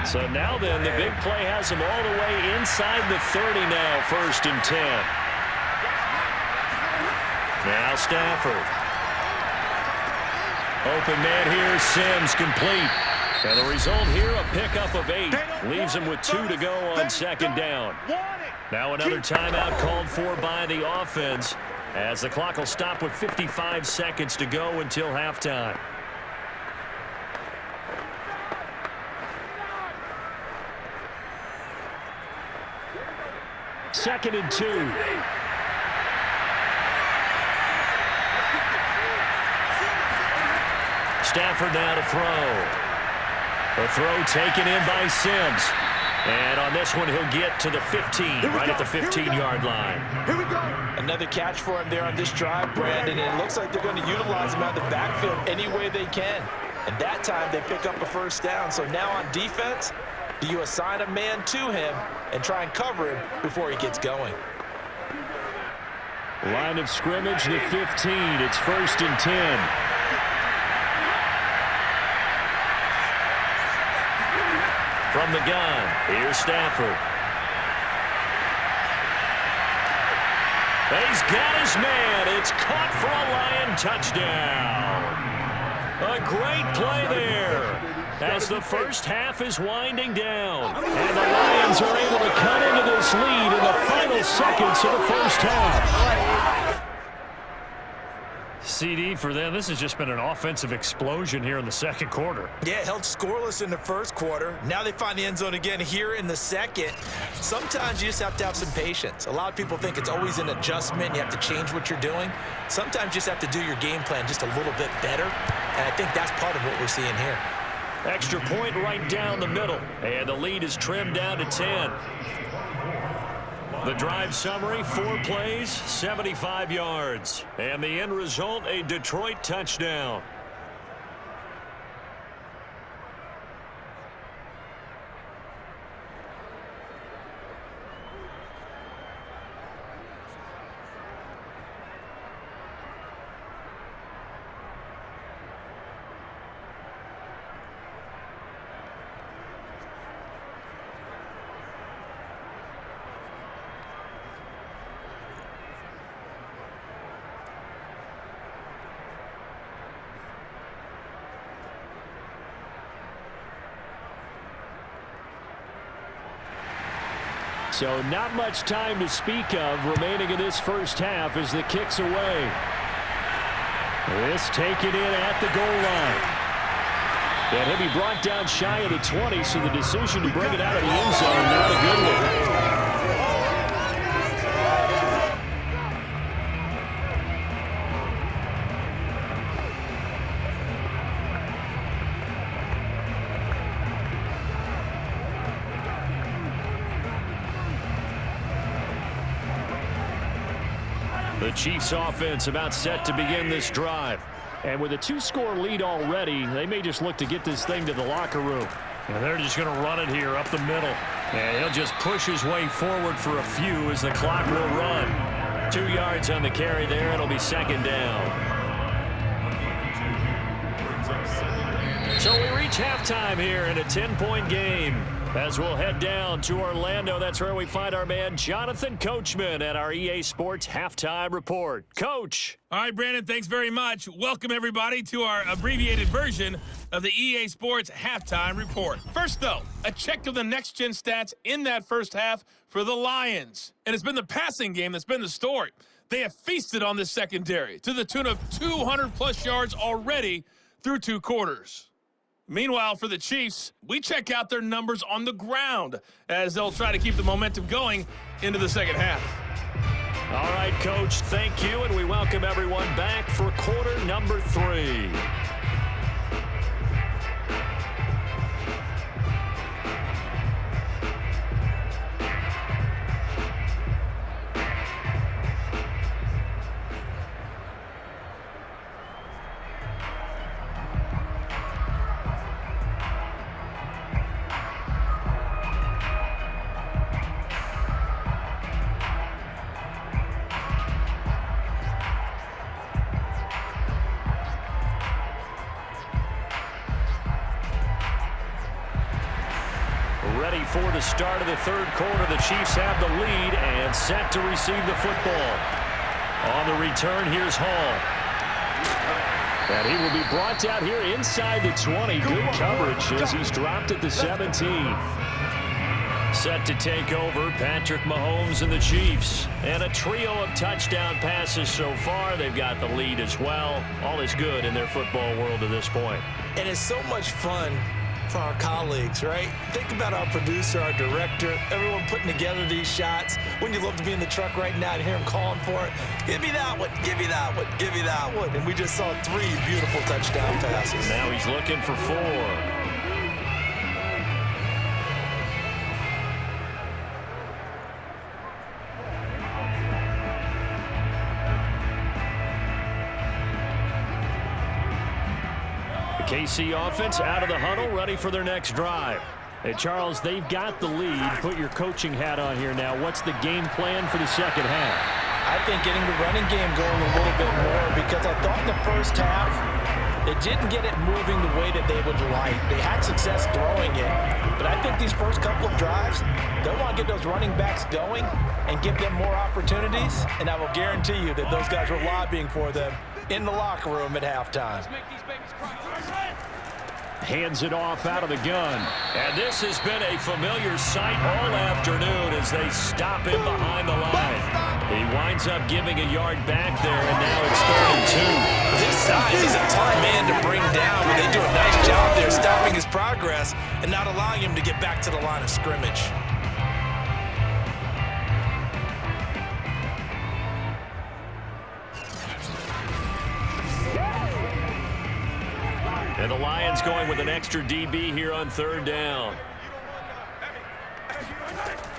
So now then, the big play has him all the way inside the 30 now, 1st and 10. Now Stafford. Open man here, Sims complete. And the result here, a pickup of 8. Leaves him with 2 to go on 2nd down. Now another timeout called for by the offense, as the clock will stop with 55 seconds to go until halftime. Second and 2. Stafford now to throw. The throw taken in by Sims. And on this one, he'll get to the 15, right at the 15-yard line. Here we go. Another catch for him there on this drive, Brandon. And it looks like they're going to utilize him out of the backfield any way they can. And that time, they pick up a 1st down. So now on defense, do you assign a man to him and try and cover him before he gets going? Line of scrimmage to 15. It's 1st and 10. From the gun, here's Stafford. He's got his man. It's caught for a Lion touchdown. A great play there as the first half is winding down. And the Lions are able to cut into this lead in the final seconds of the first half. CD, for them, this has just been an offensive explosion here in the 2nd quarter. Yeah, held scoreless in the 1st quarter. Now they find the end zone again here in the 2nd. Sometimes you just have to have some patience. A lot of people think it's always an adjustment. You have to change what you're doing. Sometimes you just have to do your game plan just a little bit better. And I think that's part of what we're seeing here. Extra point right down the middle. And the lead is trimmed down to 10. The drive summary, 4 plays, 75 yards. And the end result, a Detroit touchdown. So not much time to speak of remaining in this first half as the kick's away. This taken in at the goal line. And he'll be brought down shy of the 20, so the decision to bring it out of the end zone, not a good one. The Chiefs offense about set to begin this drive. And with a 2-score lead already, they may just look to get this thing to the locker room. And they're just going to run it here up the middle. And he'll just push his way forward for a few as the clock will run. 2 yards on the carry there. It'll be 2nd down. So we reach halftime here in a 10-point game. As we'll head down to Orlando, that's where we find our man Jonathan Coachman at our EA Sports Halftime Report. Coach. All right, Brandon, thanks very much. Welcome, everybody, to our abbreviated version of the EA Sports Halftime Report. First, though, a check of the next-gen stats in that first half for the Lions. And it's been the passing game that's been the story. They have feasted on this secondary to the tune of 200-plus yards already through 2 quarters. Meanwhile, for the Chiefs, we check out their numbers on the ground as they'll try to keep the momentum going into the second half. All right, Coach, thank you, and we welcome everyone back for quarter number 3. Ready for the start of the third quarter. The Chiefs have the lead and set to receive the football. On the return, here's Hall. And he will be brought down here inside the 20. Good coverage as he's dropped at the 17. Set to take over, Patrick Mahomes and the Chiefs. And a trio of touchdown passes so far. They've got the lead as well. All is good in their football world at this point. And it's so much fun for our colleagues, right? Think about our producer, our director, everyone putting together these shots. Wouldn't you love to be in the truck right now and hear him calling for it? Give me that one, give me that one, give me that one. And we just saw 3 beautiful touchdown passes. Now he's looking for 4. KC offense out of the huddle, ready for their next drive. Hey, Charles, they've got the lead. Put your coaching hat on here now. What's the game plan for the second half? I think getting the running game going a little bit more, because I thought in the first half they didn't get it moving the way that they would like. They had success throwing it, but I think these first couple of drives, they'll want to get those running backs going and give them more opportunities, and I will guarantee you that those guys were lobbying for them in the locker room at halftime. Hands it off out of the gun. And this has been a familiar sight all afternoon as they stop him behind the line. He winds up giving a yard back there, and now it's 3rd and 2. His size, he's a tough man to bring down, but they do a nice job there stopping his progress and not allowing him to get back to the line of scrimmage. And the Lions going with an extra DB here on 3rd down.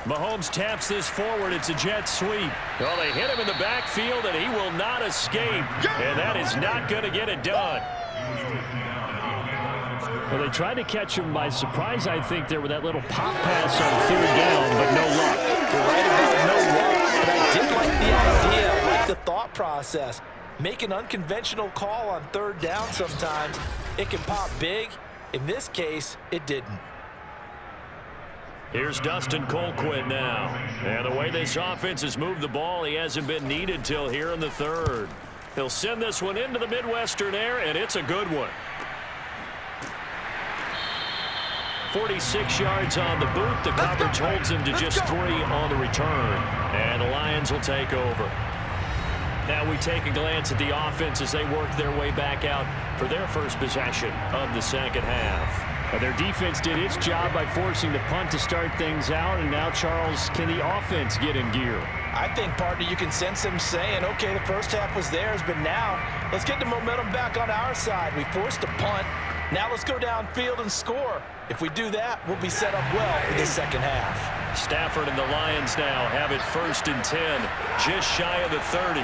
Mahomes taps this forward. It's a jet sweep. Well, they hit him in the backfield, and he will not escape. And that is not going to get it done. Well, they tried to catch him by surprise, I think, there with that little pop pass on 3rd down, but no luck. You're right about no luck, but I did like the idea, I like the thought process. Make an unconventional call on 3rd down sometimes. It can pop big. In this case, it didn't. Here's Dustin Colquitt now. And the way this offense has moved the ball, he hasn't been needed till here in the 3rd. He'll send this one into the Midwestern air, and it's a good one. 46 yards on the boot. The coverage holds him to just 3 on the return. And the Lions will take over. Now we take a glance at the offense as they work their way back out for their first possession of the second half. And their defense did its job by forcing the punt to start things out. And now, Charles, can the offense get in gear? I think, partner, you can sense them saying, okay, the first half was theirs, but now let's get the momentum back on our side. We forced a punt. Now let's go downfield and score. If we do that, we'll be set up well for the second half. Stafford and the Lions now have it 1st and 10, just shy of the 30.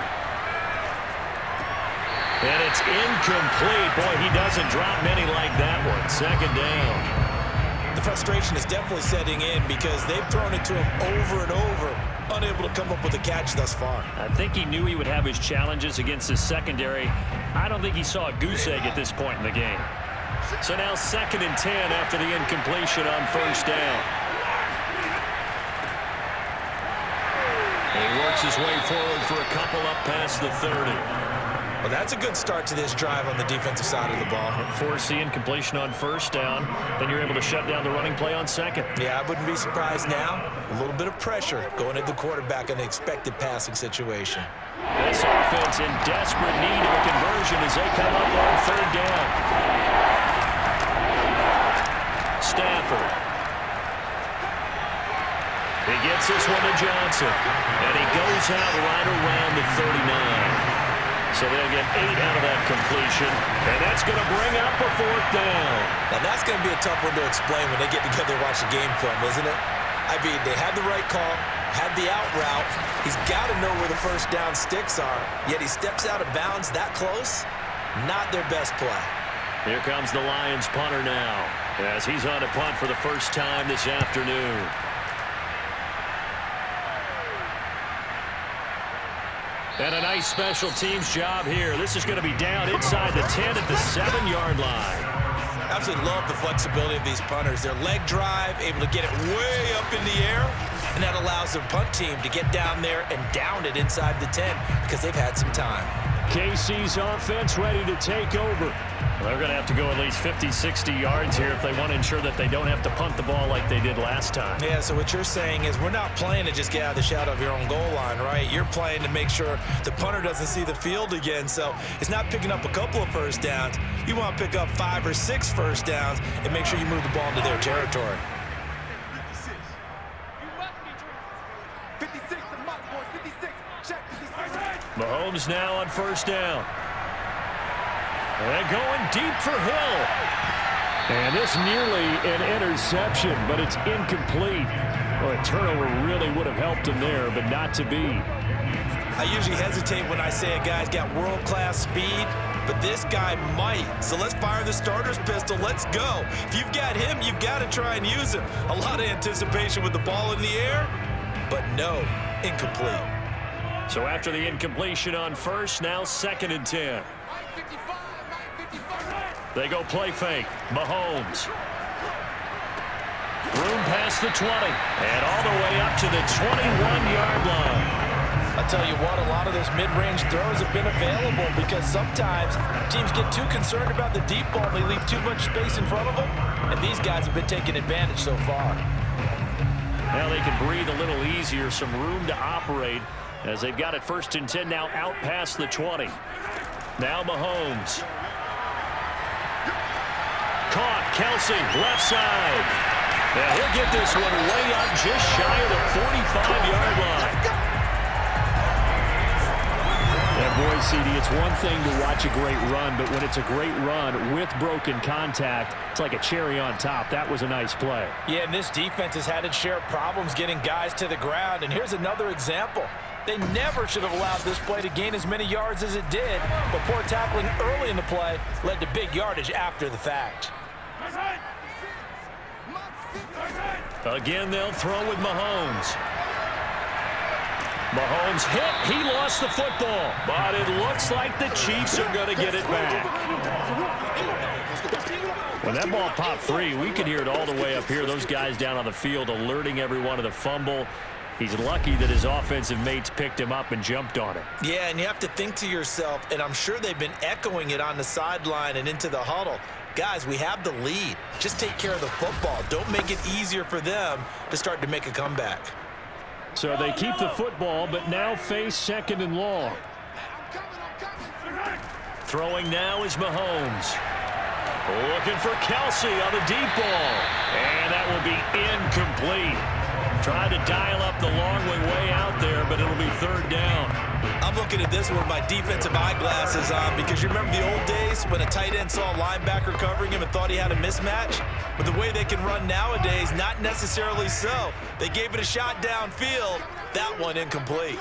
And it's incomplete. Boy, he doesn't drop many like that one. 2nd down. The frustration is definitely setting in because they've thrown it to him over and over, unable to come up with a catch thus far. I think he knew he would have his challenges against his secondary. I don't think he saw a goose egg at this point in the game. So now 2nd and 10 after the incompletion on 1st down. And he works his way forward for a couple up past the 30. Well, that's a good start to this drive on the defensive side of the ball. Force the incompletion on 1st down. Then you're able to shut down the running play on 2nd. Yeah, I wouldn't be surprised now. A little bit of pressure going at the quarterback in the expected passing situation. This offense in desperate need of a conversion as they come up on 3rd down. Stafford. He gets this one to Johnson. And he goes out right around the 39. So they'll get 8 out of that completion. And that's going to bring up a 4th down. Now that's going to be a tough one to explain when they get together and watch the game film, isn't it? I mean, they had the right call, had the out route. He's got to know where the 1st down sticks are. Yet he steps out of bounds that close. Not their best play. Here comes the Lions punter now, as he's on a punt for the first time this afternoon. And a nice special teams job here. This is going to be down inside the 10 at the 7-yard line. Absolutely love the flexibility of these punters. Their leg drive, able to get it way up in the air, and that allows their punt team to get down there and down it inside the 10 because they've had some time. KC's offense ready to take over. They're going to have to go at least 50, 60 yards here if they want to ensure that they don't have to punt the ball like they did last time. Yeah, so what you're saying is we're not playing to just get out of the shadow of your own goal line, right? You're playing to make sure the punter doesn't see the field again. So it's not picking up a couple of first downs. You want to pick up 5 or 6 first downs and make sure you move the ball into their territory. 56, the mark, boys, 56. Check 56. Mahomes now on first down. And going deep for Hill. And this nearly an interception, but it's incomplete. Well, a turnover really would have helped him there, but not to be. I usually hesitate when I say a guy's got world-class speed, but this guy might. So let's fire the starter's pistol. Let's go. If you've got him, you've got to try and use him. A lot of anticipation with the ball in the air, but no, incomplete. So after the incompletion on first, now 2nd and 10. They go play fake. Mahomes. Room past the 20. And all the way up to the 21-yard line. I'll tell you what, a lot of those mid-range throws have been available because sometimes teams get too concerned about the deep ball and they leave too much space in front of them. And these guys have been taking advantage so far. Now they can breathe a little easier, some room to operate as they've got it 1st and 10 now out past the 20. Now Mahomes. Caught, Kelsey, left side. And he'll get this one way up just shy of the 45-yard line. And boy, CD, it's one thing to watch a great run, but when it's a great run with broken contact, it's like a cherry on top. That was a nice play. Yeah, and this defense has had its share of problems getting guys to the ground. And here's another example. They never should have allowed this play to gain as many yards as it did, but poor tackling early in the play led to big yardage after the fact. Again, they'll throw with Mahomes. Mahomes hit. He lost the football, but it looks like the Chiefs are going to get it back. When that ball popped free, we could hear it all the way up here. Those guys down on the field alerting everyone of the fumble. He's lucky that his offensive mates picked him up and jumped on it. Yeah, and you have to think to yourself, and I'm sure they've been echoing it on the sideline and into the huddle. Guys, we have the lead. Just take care of the football. Don't make it easier for them to start to make a comeback. So they keep the football, but now face 2nd and long. Throwing now is Mahomes. Looking for Kelsey on the deep ball. And that will be incomplete. Trying to dial up the long way out there, but it'll be 3rd down. I'm looking at this one with my defensive eyeglasses on because you remember the old days when a tight end saw a linebacker covering him and thought he had a mismatch? But the way they can run nowadays, not necessarily so. They gave it a shot downfield. That one incomplete.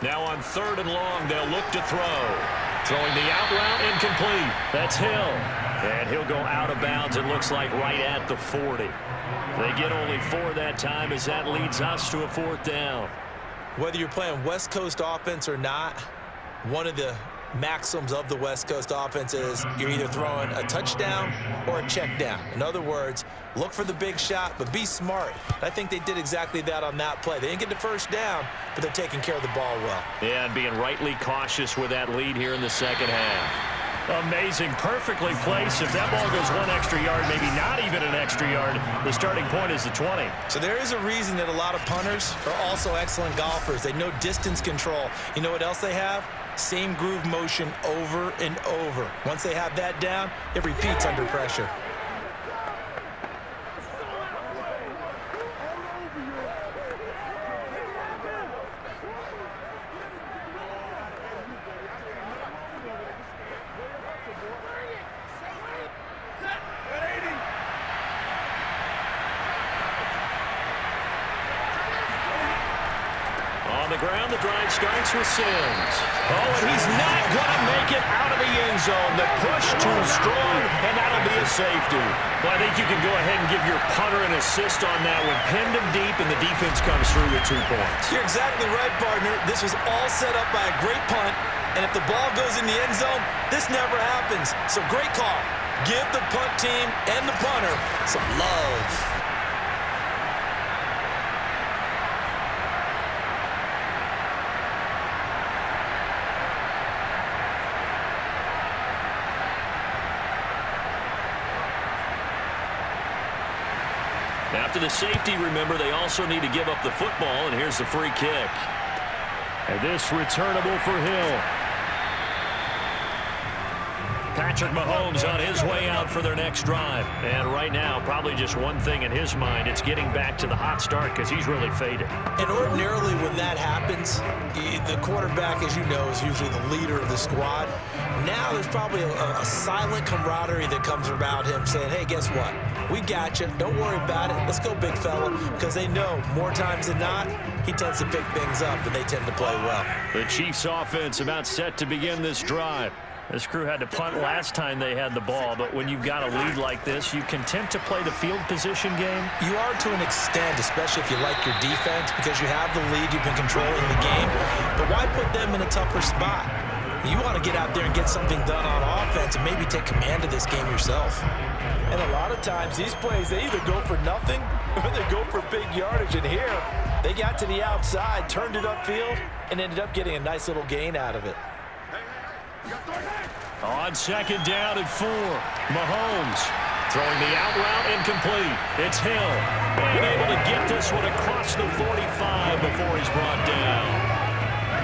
Now on 3rd and long, they'll look to throw. Throwing the out route, incomplete. That's Hill. And he'll go out of bounds, it looks like, right at the 40. They get only 4 that time as that leads us to a 4th down. Whether you're playing West Coast offense or not, one of the maxims of the West Coast offense is you're either throwing a touchdown or a check down. In other words, look for the big shot, but be smart. I think they did exactly that on that play. They didn't get the first down, but they're taking care of the ball well. Yeah, and being rightly cautious with that lead here in the 2nd half. Amazing, perfectly placed. If that ball goes 1 extra yard, maybe not even an extra yard, the starting point is the 20. So there is a reason that a lot of punters are also excellent golfers. They know distance control. You know what else they have? Same groove motion over and over. Once they have that down, it repeats under pressure. the ground. The drive starts with Sims. Oh, and he's not going to make it out of the end zone. The push too strong, and that'll be a safety. Well, I think you can go ahead and give your punter an assist on that one. Pinned him deep, and the defense comes through with 2 points. You're exactly right, partner. This was all set up by a great punt, and if the ball goes in the end zone, this never happens. So great call. Give the punt team and the punter some love. After the safety, remember, they also need to give up the football, and here's the free kick. And this returnable for Hill. Patrick Mahomes on his way out for their next drive. And right now, probably just one thing in his mind. It's getting back to the hot start because he's really faded. And ordinarily when that happens, the quarterback, as you know, is usually the leader of the squad. Now there's probably a silent camaraderie that comes about him saying, hey, guess what? We got you. Don't worry about it. Let's go, big fella. Because they know more times than not, he tends to pick things up and they tend to play well. The Chiefs offense about set to begin this drive. This crew had to punt last time they had the ball, but when you've got a lead like this, you content to play the field position game? You are to an extent, especially if you like your defense, because you have the lead, you've been controlling the game. But why put them in a tougher spot? You want to get out there and get something done on offense and maybe take command of this game yourself. And a lot of times, these plays, they either go for nothing or they go for big yardage. And here, they got to the outside, turned it upfield, and ended up getting a nice little gain out of it. On second down and 4, Mahomes throwing the out route incomplete. It's Hill being able to get this one across the 45 before he's brought down.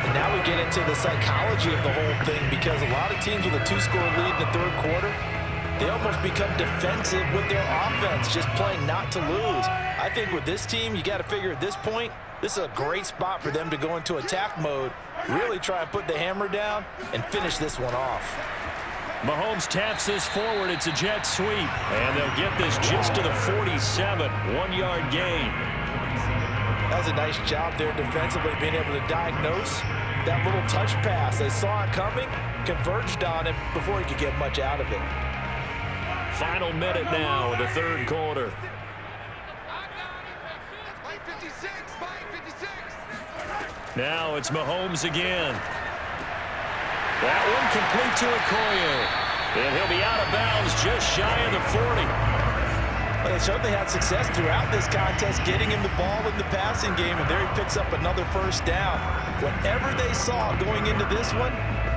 And now we get into the psychology of the whole thing, because a lot of teams with a 2-score lead in the third quarter, they almost become defensive with their offense, just playing not to lose. I think with this team, you got to figure at this point, this is a great spot for them to go into attack mode, really try and put the hammer down and finish this one off. Mahomes taps this forward. It's a jet sweep. And they'll get this just to the 47, 1-yard gain. That was a nice job there defensively, being able to diagnose that little touch pass. They saw it coming, converged on it before he could get much out of it. Final minute now of the third quarter. Now it's Mahomes again. That one complete to Okoye. And he'll be out of bounds just shy of the 40. Well, they certainly had success throughout this contest, getting him the ball in the passing game, and there he picks up another first down. Whatever they saw going into this one,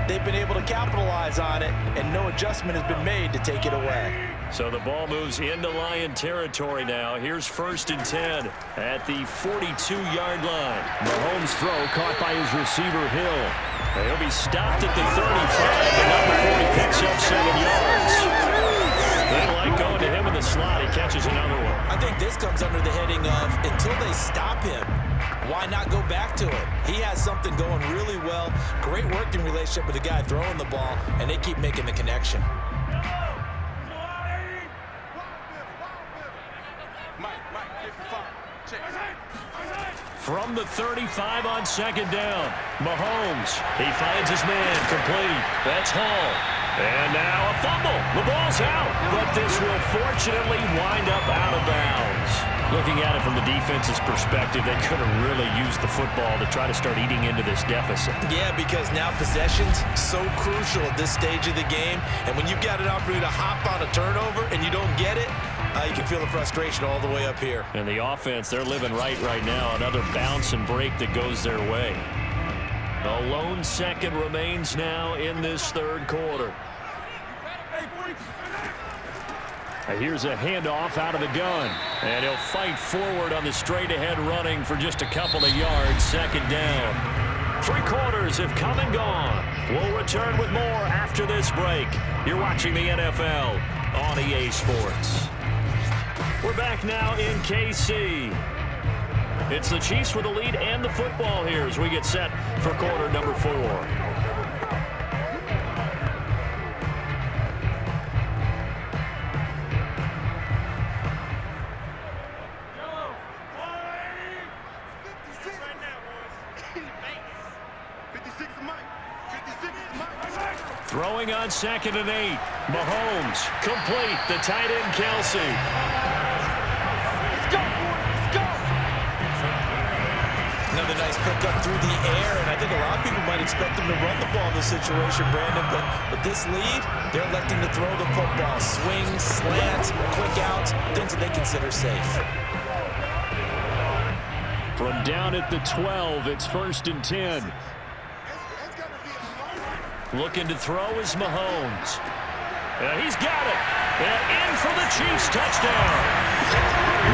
they've been able to capitalize on it, and no adjustment has been made to take it away. So the ball moves into Lion territory now. Here's 1st and 10 at the 42-yard line. Mahomes' throw caught by his receiver, Hill. And he'll be stopped at the 35, but not before he picks up 7 yards. They like going to him in the slot. He catches another one. I think this comes under the heading of, until they stop him, why not go back to it? He has something going really well. Great working relationship with the guy throwing the ball, and they keep making the connection. From the 35 on second down, Mahomes, he finds his man complete. That's Hall. And now a fumble. The ball's out, but this will fortunately wind up out of bounds. Looking at it from the defense's perspective, they could have really used the football to try to start eating into this deficit. Yeah, because now possession's so crucial at this stage of the game. And when you've got an opportunity to hop on a turnover and you don't get it, you can feel the frustration all the way up here. And the offense, they're living right now. Another bounce and break that goes their way. A lone second remains now in this third quarter. Here's a handoff out of the gun. And he'll fight forward on the straight-ahead running for just a couple of yards. Second down. 3 quarters have come and gone. We'll return with more after this break. You're watching the NFL on EA Sports. We're back now in KC. It's the Chiefs with the lead and the football here as we get set for quarter number 4. Throwing on 2nd and 8. Mahomes, complete. The tight end, Kelsey. Let's go, boys. Let's go. Another nice pickup through the air, and I think a lot of people might expect them to run the ball in this situation, Brandon, but with this lead, they're electing to throw the football. Swings, slants, quick outs, things that they consider safe. From down at the 12, it's 1st and 10. Looking to throw is Mahomes. He's got it. And in for the Chiefs touchdown.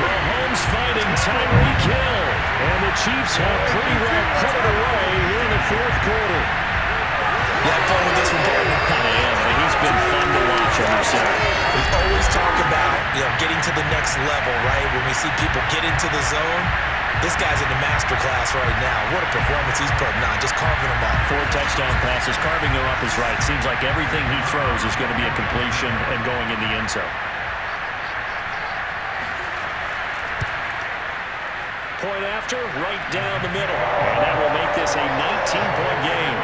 Mahomes finding Tyreek Hill. And the Chiefs have pretty well put it away here in the 4th quarter. You had fun with this one, partner? He's been fun to watch on our side. We always talk about, getting to the next level, right? When we see people get into the zone, this guy's in the master class right now. What a performance he's putting on, just carving them up. 4 touchdown passes, carving them up is right. Seems like everything he throws is going to be a completion and going in the end zone. Point after, right down the middle. And that will make this a 19-point game.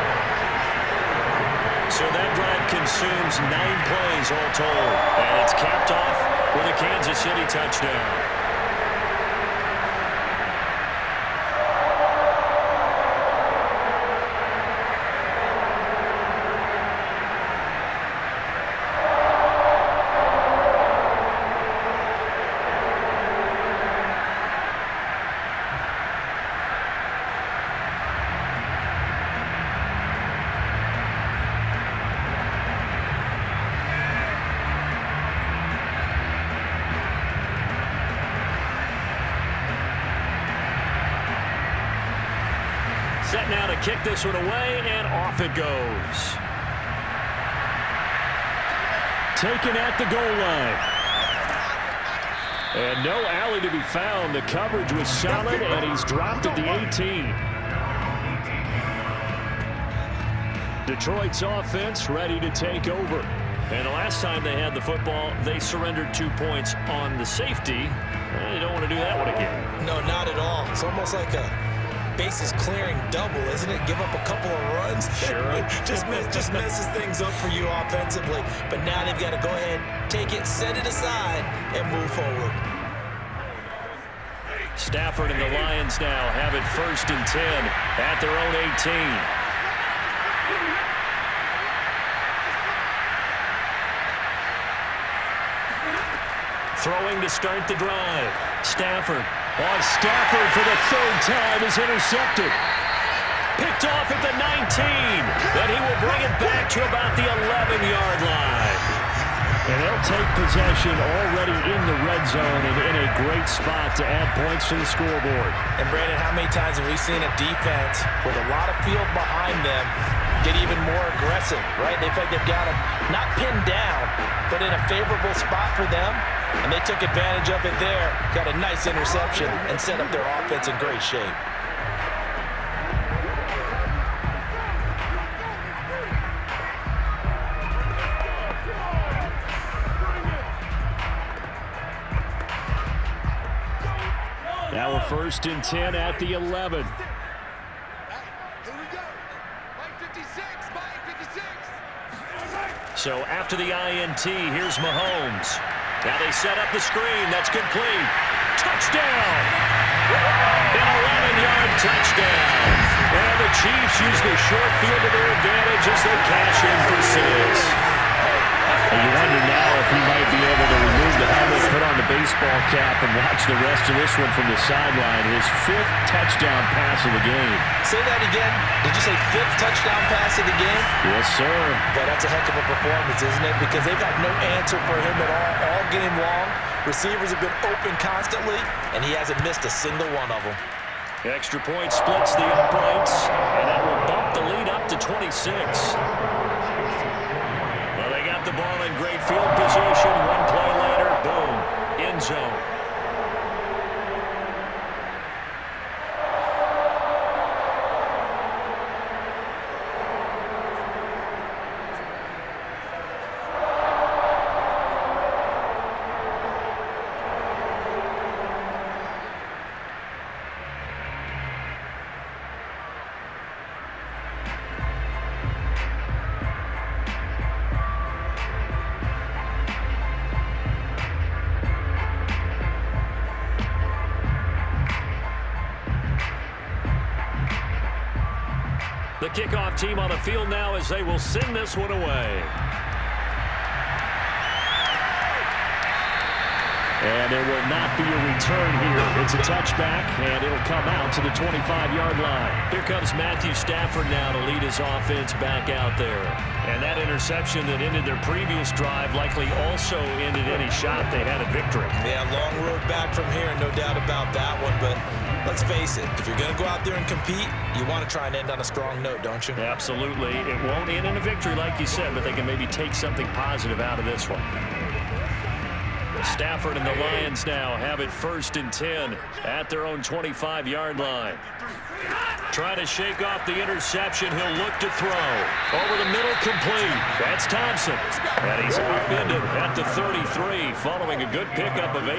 So that drive consumes 9 plays all told. And it's capped off with a Kansas City touchdown. Set now to kick this one away, and off it goes. Taken at the goal line. And no alley to be found. The coverage was solid, and he's dropped at the 18. Detroit's offense ready to take over. And the last time they had the football, they surrendered 2 points on the safety. They don't want to do that one again. No, not at all. It's almost like a bases clearing double, isn't it? Give up a couple of runs. Sure. just messes things up for you offensively. But now they've got to go ahead, take it, set it aside, and move forward. Stafford and the Lions now have it 1st and 10 at their own 18. Throwing to start the drive. Stafford. Stafford for the 3rd time is intercepted. Picked off at the 19. And he will bring it back to about the 11-yard line. And they'll take possession already in the red zone and in a great spot to add points to the scoreboard. And Brandon, how many times have we seen a defense with a lot of field behind them get even more aggressive, right? They feel like they've got them not pinned down, but in a favorable spot for them. And they took advantage of it there, got a nice interception, and set up their offense in great shape. Now a 1st and 10 at the 11. Here we go. Mike 56. Mike 56. So after the INT, here's Mahomes. Now they set up the screen. That's complete. Touchdown! An 11-yard touchdown. And the Chiefs use the short field to their advantage as they cash in for 6. And you wonder now if he might be able to remove the helmet, put on the baseball cap, and watch the rest of this one from the sideline. His 5th touchdown pass of the game. Say that again. Did you say 5th touchdown pass of the game? Yes, sir. But that's a heck of a performance, isn't it? Because they've got no answer for him at all game long. Receivers have been open constantly, and he hasn't missed a single one of them. Extra point splits the uprights, and that will bump the lead up to 26. Well, they got the ball in great field position. One play later, boom, end zone. The kickoff team on the field now as they will send this one away. And there will not be a return here. It's a touchback, and it'll come out to the 25-yard line. Here comes Matthew Stafford now to lead his offense back out there. And that interception that ended their previous drive likely also ended any shot they had at victory. Yeah, long road back from here, no doubt about that one. But let's face it, if you're going to go out there and compete, you want to try and end on a strong note, don't you? Absolutely. It won't end in a victory like you said, but they can maybe take something positive out of this one. Stafford and the Lions now have it 1st and 10 at their own 25-yard line. Trying to shake off the interception. He'll look to throw. Over the middle, complete. That's Thompson. And he's upended at the 33 following a good pickup of 8.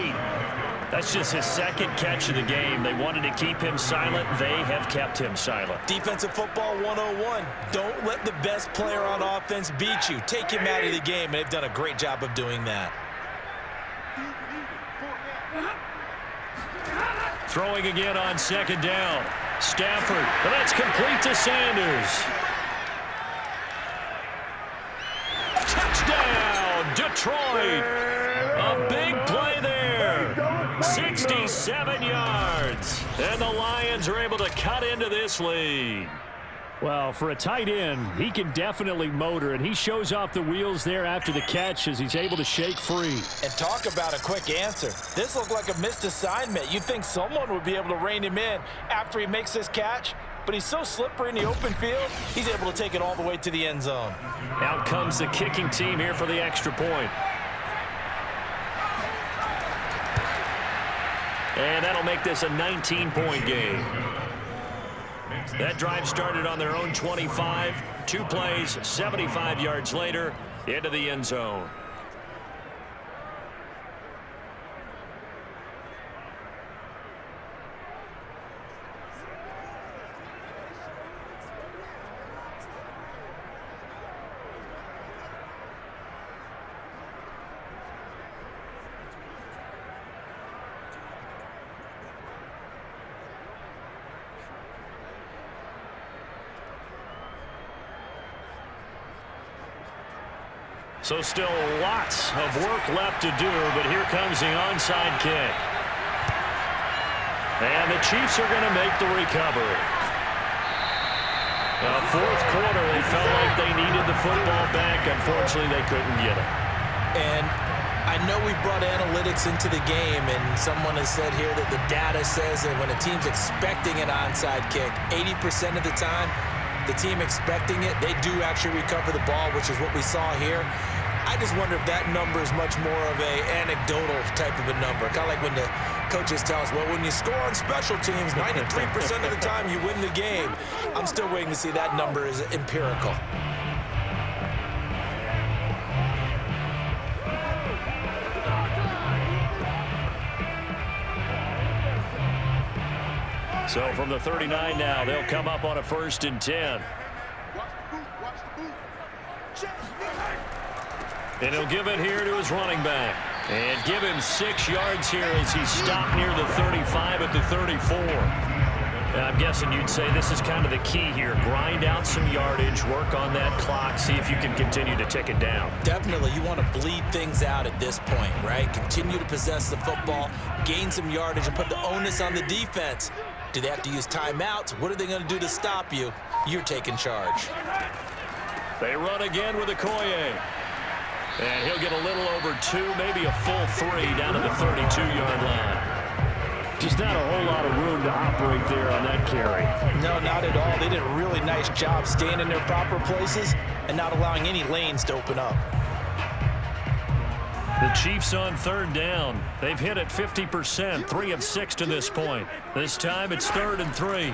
That's just his 2nd catch of the game. They wanted to keep him silent. They have kept him silent. Defensive football 101. Don't let the best player on offense beat you. Take him out of the game. They've done a great job of doing that. Throwing again on 2nd down. Stafford, but that's complete to Sanders. Touchdown, Detroit. A big play there. 67 yards. And the Lions are able to cut into this lead. Well, for a tight end, he can definitely motor, and he shows off the wheels there after the catch as he's able to shake free. And talk about a quick answer. This looked like a missed assignment. You'd think someone would be able to rein him in after he makes this catch, but he's so slippery in the open field, he's able to take it all the way to the end zone. Out comes the kicking team here for the extra point. And that'll make this a 19-point game. That drive started on their own 25. 2 plays, 75 yards later, into the end zone. So still lots of work left to do, but here comes the onside kick. And the Chiefs are going to make the recovery. The 4th quarter, they felt like they needed the football back. Unfortunately, they couldn't get it. And I know we brought analytics into the game, and someone has said here that the data says that when a team's expecting an onside kick, 80% of the time, the team expecting it, they do actually recover the ball, which is what we saw here. I just wonder if that number is much more of a anecdotal type of a number. Kind of like when the coaches tell us, well, when you score on special teams, 93% of the time you win the game. I'm still waiting to see that number is empirical. So from the 39 now, they'll come up on a 1st and 10. And he'll give it here to his running back. And give him 6 yards here as he stopped near the 35 at the 34. I'm guessing you'd say this is kind of the key here. Grind out some yardage, work on that clock, see if you can continue to tick it down. Definitely. You want to bleed things out at this point, right? Continue to possess the football, gain some yardage, and put the onus on the defense. Do they have to use timeouts? What are they going to do to stop you? You're taking charge. They run again with Okoye. And he'll get a little over 2, maybe a full 3 down to the 32-yard line. Just not a whole lot of room to operate there on that carry. No, not at all. They did a really nice job staying in their proper places and not allowing any lanes to open up. The Chiefs on 3rd down. They've hit it 50%, 3 of 6 to this point. This time it's 3rd and 3.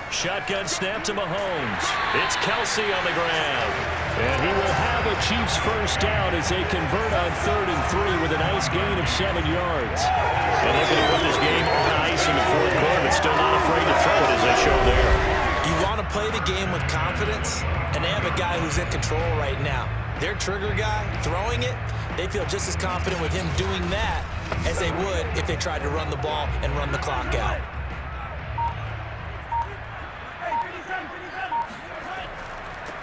Shotgun snap to Mahomes. It's Kelsey on the ground. And he will have a Chiefs 1st down as they convert on 3rd and 3 with a nice gain of 7 yards. And they're going to put this game on ice in the 4th quarter, but still not afraid to throw it as they show there. You want to play the game with confidence, and they have a guy who's in control right now. Their trigger guy, throwing it, they feel just as confident with him doing that as they would if they tried to run the ball and run the clock out.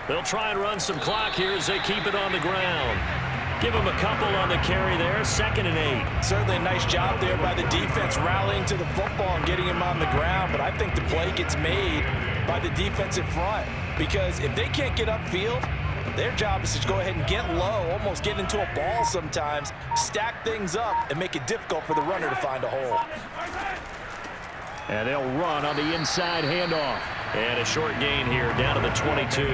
They'll try and run some clock here as they keep it on the ground. Give them a couple on the carry there, 2nd and 8. Certainly a nice job there by the defense rallying to the football and getting him on the ground, but I think the play gets made by the defensive front because if they can't get upfield, their job is to go ahead and get low, almost get into a ball sometimes, stack things up, and make it difficult for the runner to find a hole. And they'll run on the inside handoff. And a short gain here down to the 22.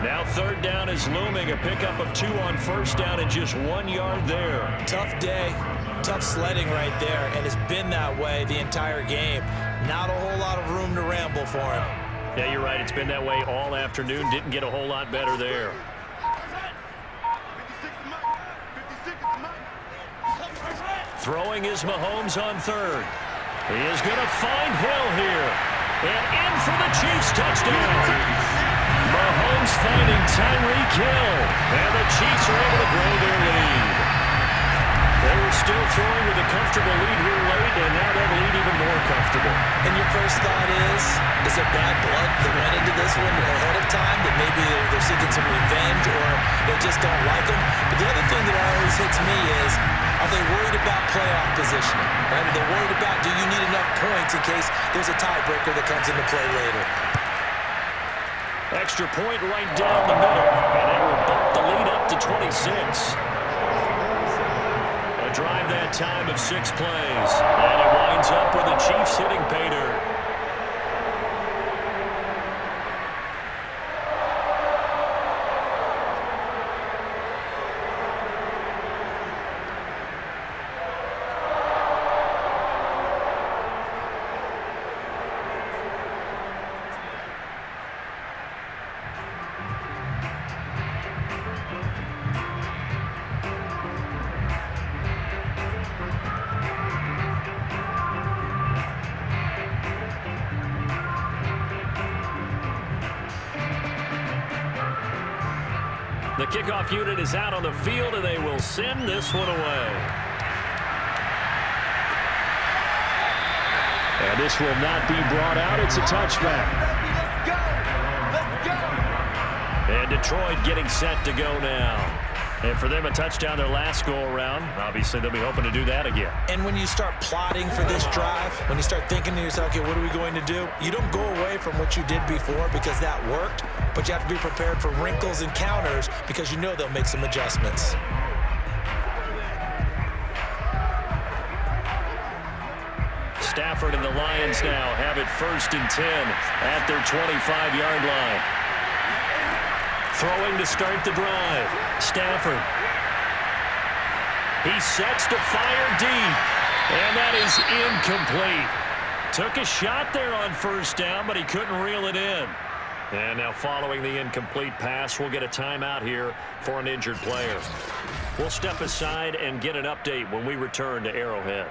Now 3rd down is looming. A pickup of 2 on 1st down and just 1 yard there. Tough day, tough sledding right there, and it's been that way the entire game. Not a whole lot of room to ramble for him. Yeah, you're right. It's been that way all afternoon. Didn't get a whole lot better there. Throwing is Mahomes on 3rd. He is going to find Hill here. And in for the Chiefs touchdown. Mahomes finding Tyreek Hill. And the Chiefs are able to grow their lead. They were still throwing with a comfortable lead here late, and now that lead even more comfortable. And your first thought is it bad blood that went into this one ahead of time, that maybe they're seeking some revenge or they just don't like them? But the other thing that always hits me is, are they worried about playoff positioning? Right? Are they worried about, do you need enough points in case there's a tiebreaker that comes into play later? Extra point right down the middle, and they will bump the lead up to 26. A drive that time of 6 plays, and it winds up with the Chiefs hitting pay dirt. The kickoff unit is out on the field, and they will send this one away. And this will not be brought out. It's a touchback. Let's go. And Detroit getting set to go now. And for them, a touchdown their last go-around. Obviously, they'll be hoping to do that again. And when you start plotting for this drive, when you start thinking to yourself, okay, what are we going to do? You don't go away from what you did before because that worked, but you have to be prepared for wrinkles and counters because you know they'll make some adjustments. Stafford and the Lions now have it 1st and 10 at their 25-yard line. Throwing to start the drive. Stafford. He sets to fire deep. And that is incomplete. Took a shot there on 1st down, but he couldn't reel it in. And now following the incomplete pass, we'll get a timeout here for an injured player. We'll step aside and get an update when we return to Arrowhead.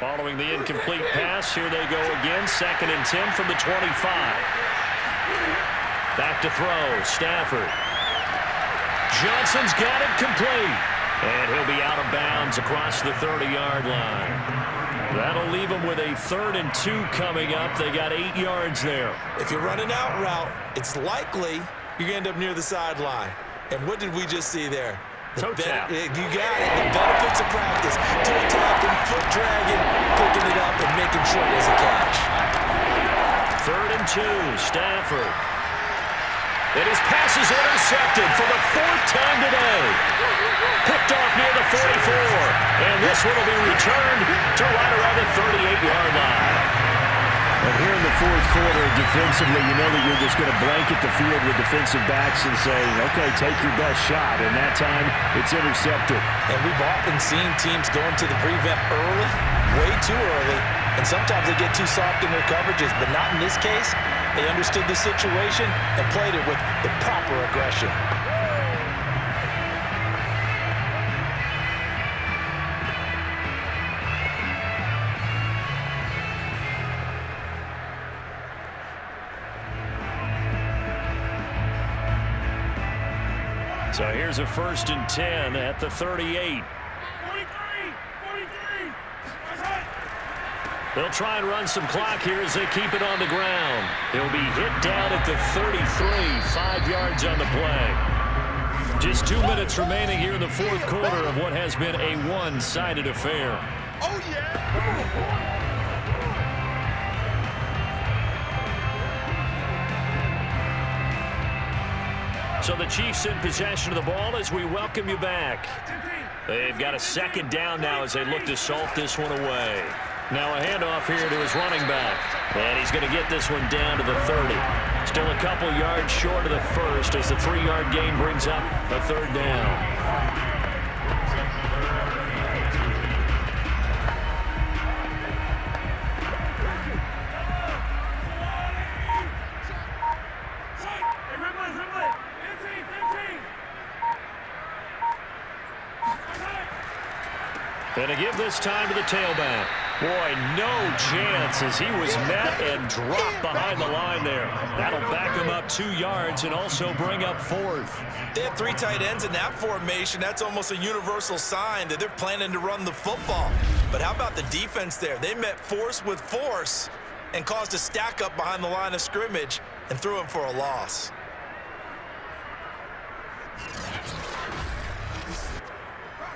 Following the incomplete pass, here they go again. 2nd and 10 from the 25. Back to throw, Stafford. Johnson's got it complete. And he'll be out of bounds across the 30-yard line. That'll leave them with a 3rd and 2 coming up. They got 8 yards there. If you run an out route, it's likely you're going to end up near the sideline. And what did we just see there? Toe tap. You got it. The benefits of practice. Toe tapping, foot dragging, picking it up, and making sure it was a catch. 3rd and 2, Stafford. And his pass is intercepted for the 4th time today. Picked off near the 44. And this one will be returned to right around the 38-yard line. And here in the 4th quarter, defensively, you know that you're just going to blanket the field with defensive backs and say, okay, take your best shot. And that time, it's intercepted. And we've often seen teams going to the prevent early, way too early. And sometimes they get too soft in their coverages, but not in this case. They understood the situation and played it with the proper aggression. So here's a 1st and 10 at the 38. They'll try and run some clock here as they keep it on the ground. He'll be hit down at the 33, 5 yards on the play. Just 2 minutes remaining here in the 4th quarter of what has been a one-sided affair. Oh, yeah! So the Chiefs in possession of the ball as we welcome you back. They've got a 2nd down now as they look to salt this one away. Now a handoff here to his running back. And he's going to get this one down to the 30. Still a couple yards short of the first as the 3-yard gain brings up a 3rd down. And to give this time to the tailback. Boy, no chance as he was met and dropped behind the line there. That'll back him up 2 yards and also bring up 4th. They have 3 tight ends in that formation. That's almost a universal sign that they're planning to run the football. But how about the defense there? They met force with force and caused a stack up behind the line of scrimmage and threw him for a loss.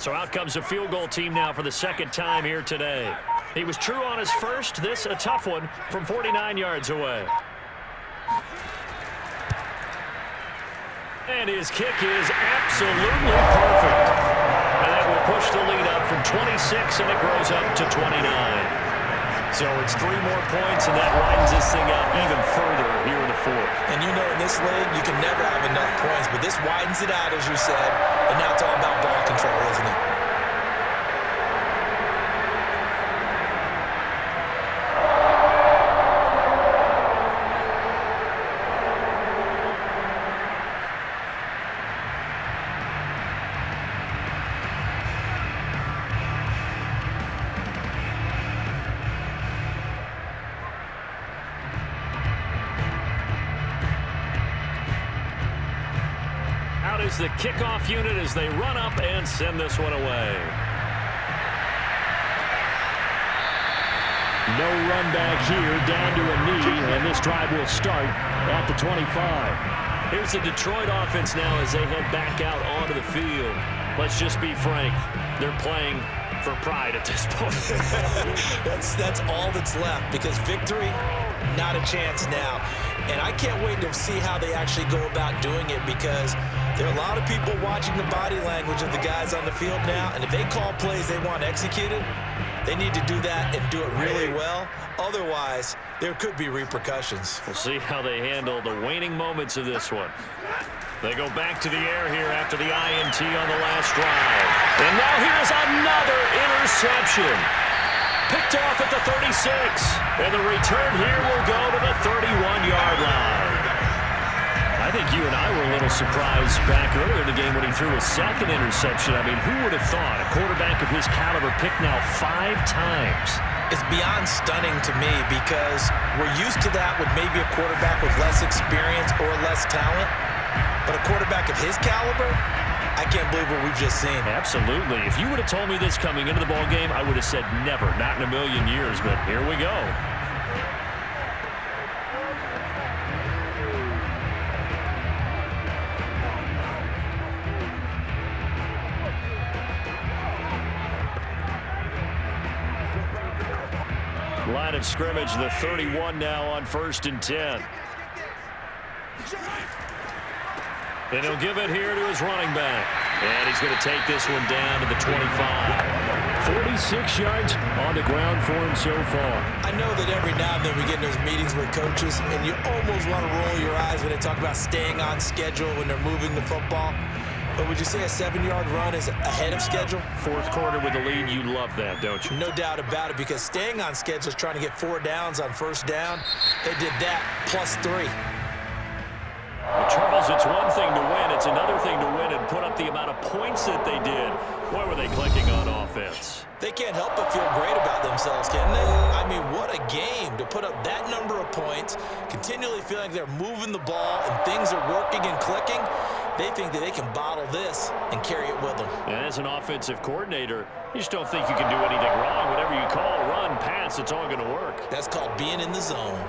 So out comes a field goal team now for the 2nd time here today. He was true on his first. This a tough one from 49 yards away. And his kick is absolutely perfect. And that will push the lead up from 26, and it grows up to 29. So it's 3 more points, and that widens this thing out even further here in the 4th. And you know, in this league, you can never have enough points, but this widens it out, as you said, and now it's all about ball control, isn't it? Is the kickoff unit as they run up and send this one away. No run back here, down to a knee, and this drive will start at the 25. Here's the Detroit offense now as they head back out onto the field. Let's just be frank, they're playing for pride at this point. That's all that's left, because victory, not a chance now. And I can't wait to see how they actually go about doing it, because there are a lot of people watching the body language of the guys on the field now, and if they call plays they want executed, they need to do that and do it really well. Otherwise, there could be repercussions. We'll see how they handle the waning moments of this one. They go back to the air here after the INT on the last drive. And now here's another interception. Picked off at the 36. And the return here will go to the 31-yard line. I think you and I were a little surprised back earlier in the game when he threw his 2nd interception. I mean, who would have thought a quarterback of his caliber picked now 5 times? It's beyond stunning to me, because we're used to that with maybe a quarterback with less experience or less talent. But a quarterback of his caliber, I can't believe what we've just seen. Absolutely. If you would have told me this coming into the ball game, I would have said never, not in a million years. But here we go. Line of scrimmage, the 31 now on 1st and 10. And he'll give it here to his running back. And he's going to take this one down to the 25. 46 yards on the ground for him so far. I know that every now and then we get in those meetings with coaches, and you almost want to roll your eyes when they talk about staying on schedule when they're moving the football. But would you say a 7-yard run is ahead of schedule? 4th quarter with the lead, you love that, don't you? No doubt about it, because staying on schedule is trying to get 4 downs on 1st down. They did that plus 3. Well, Charles, it's one thing to win. It's another thing to win and put up the amount of points that they did. Boy, were they clicking on offense. They can't help but feel great about themselves, can they? I mean, what a game to put up that number of points, continually feeling like they're moving the ball and things are working and clicking. They think that they can bottle this and carry it with them. And as an offensive coordinator, you just don't think you can do anything wrong. Whatever you call, run, pass, it's all going to work. That's called being in the zone.